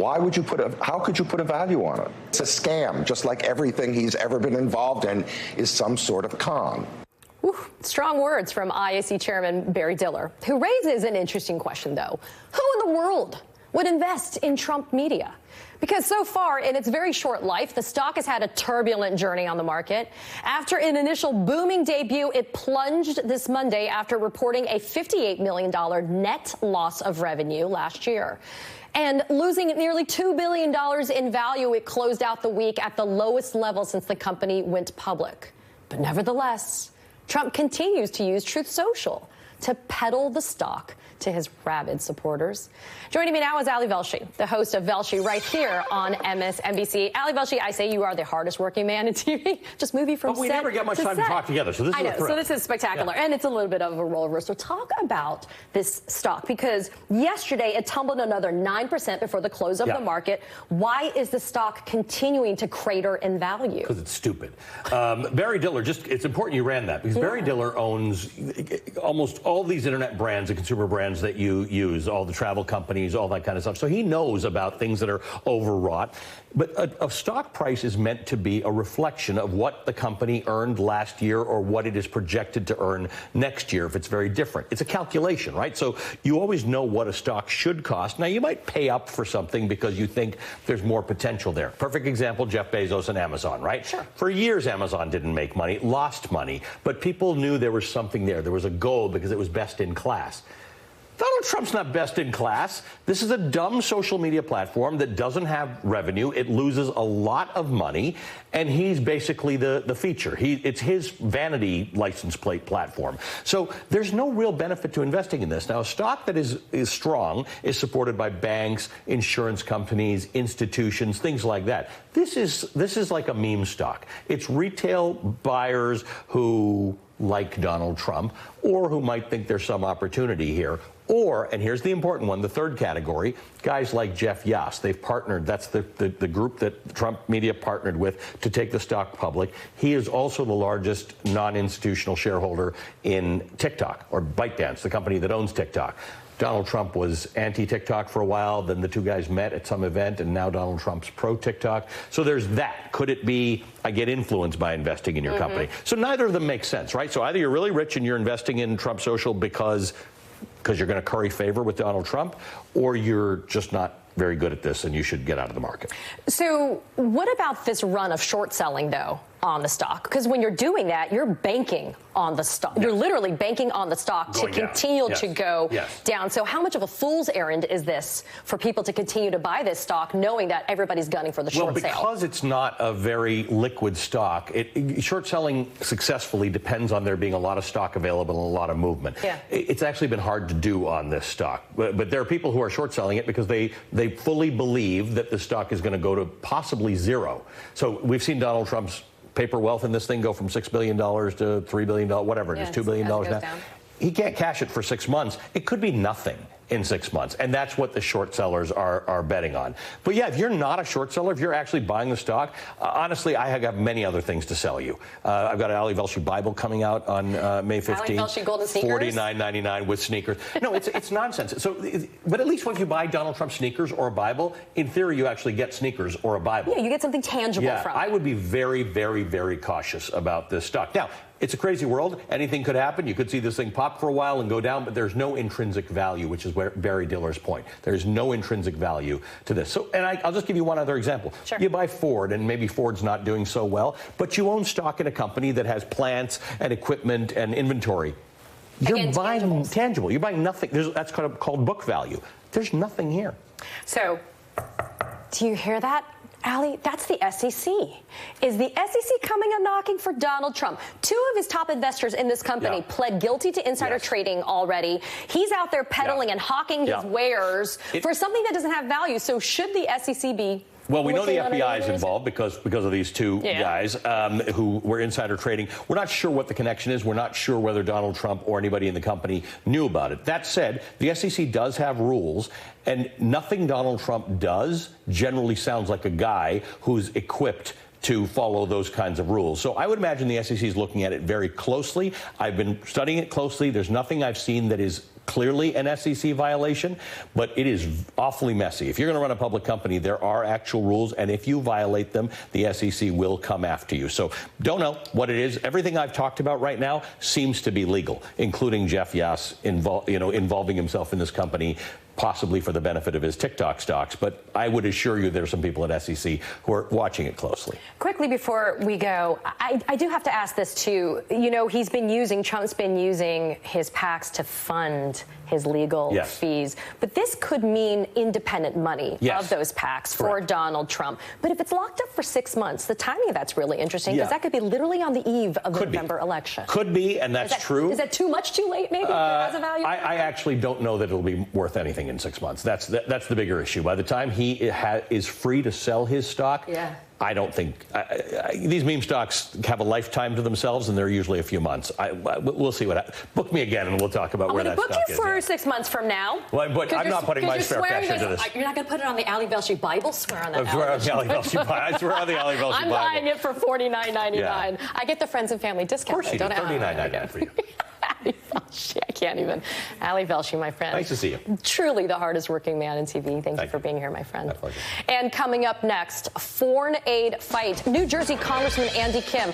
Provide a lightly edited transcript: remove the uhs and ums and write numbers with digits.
how could you put a value on it? It's a scam, just like everything he's ever been involved in is some sort of con. Ooh, strong words from IAC Chairman Barry Diller, who raises an interesting question, though. Who in the world would invest in Trump media? Because so far, in its very short life, the stock has had a turbulent journey on the market. After an initial booming debut, it plunged this Monday after reporting a $58 million net loss of revenue last year. And losing nearly $2 billion in value, it closed out the week at the lowest level since the company went public. But nevertheless, Trump continues to use Truth Social to peddle the stock to his rabid supporters. Joining me now is Ali Velshi, the host of Velshi right here on Msnbc. Ali Velshi, I say you are the hardest working man in TV. Just moving from set to set. We never get much time to talk together, so this is a thrill. So this is spectacular, and it's a little bit of a roller coaster. Talk about this stock, because yesterday it tumbled another 9% before the close of the market. Why is the stock continuing to crater in value? Because it's stupid. Barry Diller, it's important you ran that, because Barry Diller owns almost all these internet brands and consumer brands that you use, all the travel companies, all that kind of stuff. So he knows about things that are overwrought. But a stock price is meant to be a reflection of what the company earned last year or what it is projected to earn next year if it's very different. It's a calculation, right? So you always know what a stock should cost. Now, you might pay up for something because you think there's more potential there. Perfect example, Jeff Bezos and Amazon, right? Sure. For years, Amazon didn't make money, lost money, but people knew there was something there. There was a goal because it was best in class. Donald Trump's not best in class. This is a dumb social media platform that doesn't have revenue. It loses a lot of money, and he's basically the feature. It's his vanity license plate platform. So there's no real benefit to investing in this. Now, a stock that is strong is supported by banks, insurance companies, institutions, things like that. This is like a meme stock. It's retail buyers who like Donald Trump, or who might think there's some opportunity here. Or, and here's the important one, the third category, guys like Jeff Yass. They've partnered, that's the group that Trump media partnered with to take the stock public. He is also the largest non-institutional shareholder in TikTok, or ByteDance, the company that owns TikTok. Donald Trump was anti-TikTok for a while, then the two guys met at some event, and now Donald Trump's pro-TikTok. So there's that. Could it be, I get influenced by investing in your company? So neither of them make sense, right? So either you're really rich and you're investing in Trump Social because you're going to curry favor with Donald Trump, or you're just not very good at this and you should get out of the market. So what about this run of short selling, though, on the stock? Because when you're doing that, you're banking on the stock. You're literally banking on the stock to continue to go down. So how much of a fool's errand is this for people to continue to buy this stock, knowing that everybody's gunning for the short sale? Well, because it's not a very liquid stock, short selling successfully depends on there being a lot of stock available and a lot of movement. It's actually been hard to do on this stock. But there are people who are short selling it because they fully believe that the stock is going to go to possibly zero. So we've seen Donald Trump's paper wealth in this thing go from $6 billion to $3 billion, whatever it is, $2 billion now. He can't cash it for 6 months. It could be nothing in 6 months, and that's what the short sellers are betting on. But yeah, if you're not a short seller, if you're actually buying the stock, honestly, I have got many other things to sell you. I've got an Ali Velshi Bible coming out on May 15th. Ali Velshi golden sneakers? $49.99 with sneakers. No, it's nonsense. So, but at least when you buy Donald Trump sneakers or a Bible, in theory, you actually get sneakers or a Bible. Yeah, you get something tangible from it. I would be very, very, very cautious about this stock. Now, it's a crazy world. Anything could happen. You could see this thing pop for a while and go down, but there's no intrinsic value, which is where Barry Diller's point. There's no intrinsic value to this. So, and I'll just give you one other example. Sure. You buy Ford, and maybe Ford's not doing so well, but you own stock in a company that has plants and equipment and inventory. You're buying tangible. You're buying nothing. That's called book value. There's nothing here. So, do you hear that? Ali, that's the SEC. Is the SEC coming and knocking for Donald Trump? Two of his top investors in this company pled guilty to insider trading already. He's out there peddling and hawking his wares for something that doesn't have value. So should the SEC be? Well, we know the FBI is involved because of these two guys who were insider trading. We're not sure what the connection is. We're not sure whether Donald Trump or anybody in the company knew about it. That said, the SEC does have rules, and nothing Donald Trump does generally sounds like a guy who's equipped to follow those kinds of rules. So I would imagine the SEC is looking at it very closely. I've been studying it closely. There's nothing I've seen that is clearly an SEC violation, but it is awfully messy. If you're going to run a public company, there are actual rules, and if you violate them, the SEC will come after you. So don't know what it is. Everything I've talked about right now seems to be legal, including Jeff Yass involving himself in this company, possibly for the benefit of his TikTok stocks. But I would assure you there are some people at SEC who are watching it closely. Quickly before we go, I do have to ask this too. You know, Trump's been using his PACs to fund his legal fees. But this could mean independent money of those PACs for Donald Trump. But if it's locked up for 6 months, the timing of that's really interesting, because that could be literally on the eve of the November election. Could be, and that's true. Is that too much, too late, maybe, as a value? I actually don't know that it'll be worth anything in 6 months. That's the bigger issue. By the time he is free to sell his stock, I don't think these meme stocks have a lifetime to themselves, and they're usually a few months. We'll see what happens. Book me again, and we'll talk about where that stock is. I'm going to book you for 6 months from now. Well, but I'm not putting my spare cash into this. You're not going to put it on the Ali Velshi Bible? Swear on that. I swear on the Ali Velshi Bible. I swear on the Ali Velshi Bible. I'm buying it for $49.99. I get the friends and family discount. Of course you do. $39.99 for you. Ali Velshi, I can't even. Ali Velshi, my friend. Nice to see you. Truly the hardest working man in TV. Thank you for being here, my friend. My pleasure. And coming up next, foreign aid fight. New Jersey Congressman Andy Kim